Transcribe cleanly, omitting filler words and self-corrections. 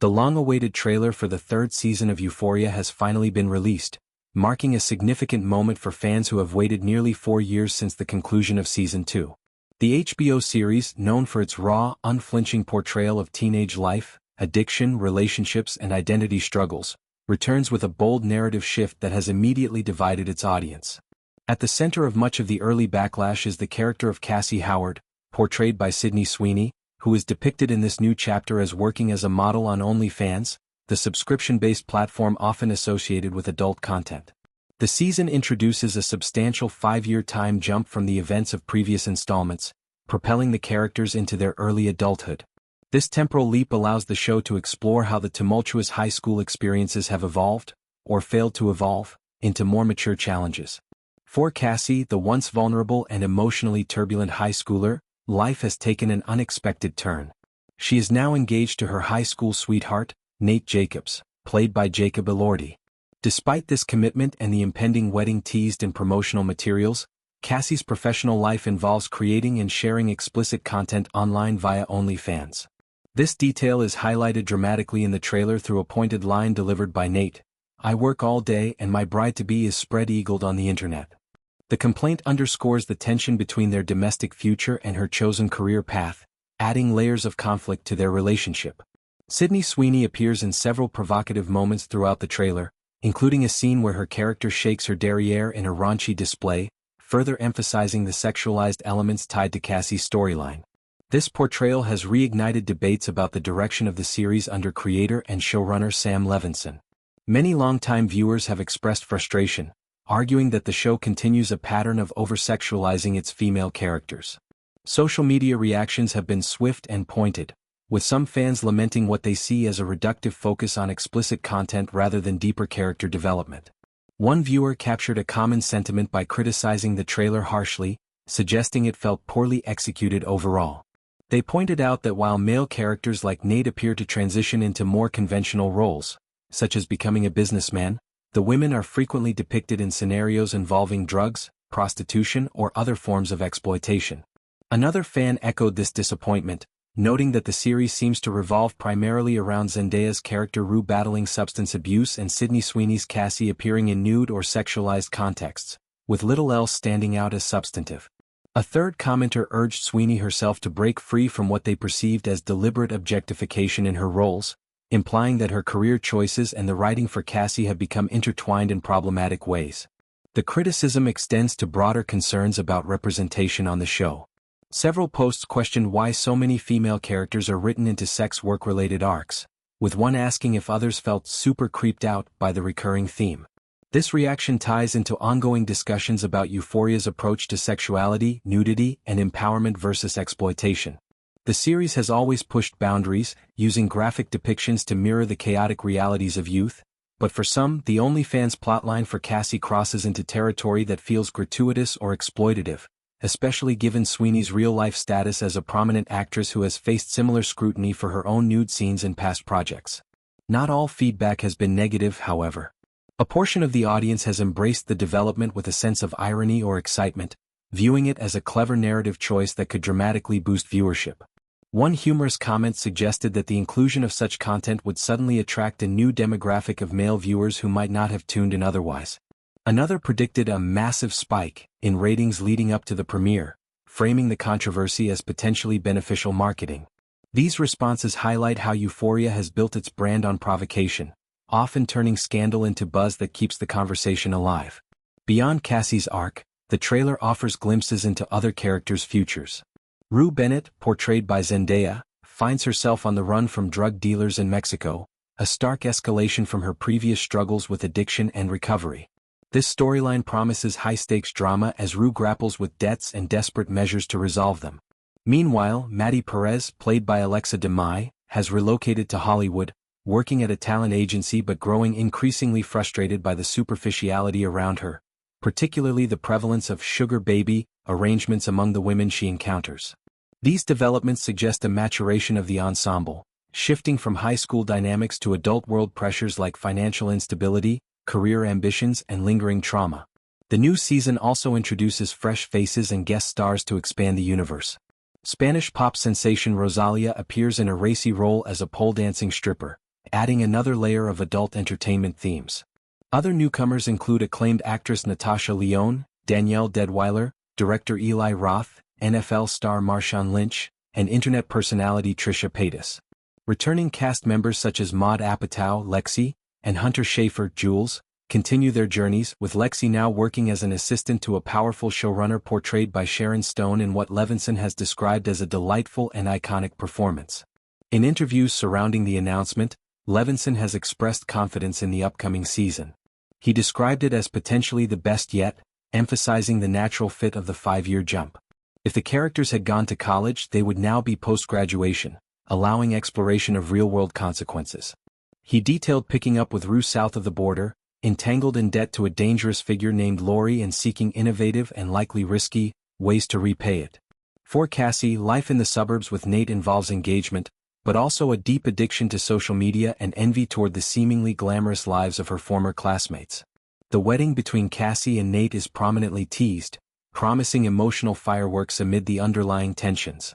The long-awaited trailer for the third season of Euphoria has finally been released, marking a significant moment for fans who have waited nearly 4 years since the conclusion of Season 2. The HBO series, known for its raw, unflinching portrayal of teenage life, addiction, relationships, and identity struggles, returns with a bold narrative shift that has immediately divided its audience. At the center of much of the early backlash is the character of Cassie Howard, portrayed by Sweeney, who is depicted in this new chapter as working as a model on OnlyFans, the subscription-based platform often associated with adult content. The season introduces a substantial 5-year time jump from the events of previous installments, propelling the characters into their early adulthood. This temporal leap allows the show to explore how the tumultuous high school experiences have evolved, or failed to evolve, into more mature challenges. For Cassie, the once vulnerable and emotionally turbulent high schooler, life has taken an unexpected turn. She is now engaged to her high school sweetheart, Nate Jacobs, played by Jacob Elordi. Despite this commitment and the impending wedding teased in promotional materials, Cassie's professional life involves creating and sharing explicit content online via OnlyFans. This detail is highlighted dramatically in the trailer through a pointed line delivered by Nate: "I work all day and my bride-to-be is spread-eagled on the internet." The complaint underscores the tension between their domestic future and her chosen career path, adding layers of conflict to their relationship. Sweeney appears in several provocative moments throughout the trailer, including a scene where her character shakes her derriere in a raunchy display, further emphasizing the sexualized elements tied to Cassie's storyline. This portrayal has reignited debates about the direction of the series under creator and showrunner Sam Levinson. Many longtime viewers have expressed frustration, arguing that the show continues a pattern of oversexualizing its female characters. Social media reactions have been swift and pointed, with some fans lamenting what they see as a reductive focus on explicit content rather than deeper character development. One viewer captured a common sentiment by criticizing the trailer harshly, suggesting it felt poorly executed overall. They pointed out that while male characters like Nate appear to transition into more conventional roles, such as becoming a businessman, the women are frequently depicted in scenarios involving drugs, prostitution, or other forms of exploitation. Another fan echoed this disappointment, noting that the series seems to revolve primarily around Zendaya's character Rue battling substance abuse and Sweeney's Cassie appearing in nude or sexualized contexts, with little else standing out as substantive. A third commenter urged Sweeney herself to break free from what they perceived as deliberate objectification in her roles, implying that her career choices and the writing for Cassie have become intertwined in problematic ways. The criticism extends to broader concerns about representation on the show. Several posts questioned why so many female characters are written into sex work-related arcs, with one asking if others felt super creeped out by the recurring theme. This reaction ties into ongoing discussions about Euphoria's approach to sexuality, nudity, and empowerment versus exploitation. The series has always pushed boundaries, using graphic depictions to mirror the chaotic realities of youth, but for some, the OnlyFans plotline for Cassie crosses into territory that feels gratuitous or exploitative, especially given Sweeney's real-life status as a prominent actress who has faced similar scrutiny for her own nude scenes in past projects. Not all feedback has been negative, however. A portion of the audience has embraced the development with a sense of irony or excitement, viewing it as a clever narrative choice that could dramatically boost viewership. One humorous comment suggested that the inclusion of such content would suddenly attract a new demographic of male viewers who might not have tuned in otherwise. Another predicted a massive spike in ratings leading up to the premiere, framing the controversy as potentially beneficial marketing. These responses highlight how Euphoria has built its brand on provocation, often turning scandal into buzz that keeps the conversation alive. Beyond Cassie's arc, the trailer offers glimpses into other characters' futures. Rue Bennett, portrayed by Zendaya, finds herself on the run from drug dealers in Mexico, a stark escalation from her previous struggles with addiction and recovery. This storyline promises high-stakes drama as Rue grapples with debts and desperate measures to resolve them. Meanwhile, Maddie Perez, played by Alexa Demai, has relocated to Hollywood, working at a talent agency but growing increasingly frustrated by the superficiality around her, particularly the prevalence of sugar baby arrangements among the women she encounters. These developments suggest a maturation of the ensemble, shifting from high school dynamics to adult world pressures like financial instability, career ambitions, and lingering trauma. The new season also introduces fresh faces and guest stars to expand the universe. Spanish pop sensation Rosalía appears in a racy role as a pole dancing stripper, adding another layer of adult entertainment themes. Other newcomers include acclaimed actress Natasha Lyonne, Danielle Deadwyler, director Eli Roth, NFL star Marshawn Lynch, and internet personality Trisha Paytas. Returning cast members such as Maude Apatow, Lexi, and Hunter Schafer, Jules, continue their journeys, with Lexi now working as an assistant to a powerful showrunner portrayed by Sharon Stone in what Levinson has described as a delightful and iconic performance. In interviews surrounding the announcement, Levinson has expressed confidence in the upcoming season. He described it as potentially the best yet, emphasizing the natural fit of the 5-year jump. If the characters had gone to college, they would now be post-graduation, allowing exploration of real-world consequences. He detailed picking up with Rue south of the border, entangled in debt to a dangerous figure named Lori and seeking innovative and likely risky ways to repay it. For Cassie, life in the suburbs with Nate involves engagement, but also a deep addiction to social media and envy toward the seemingly glamorous lives of her former classmates. The wedding between Cassie and Nate is prominently teased, promising emotional fireworks amid the underlying tensions.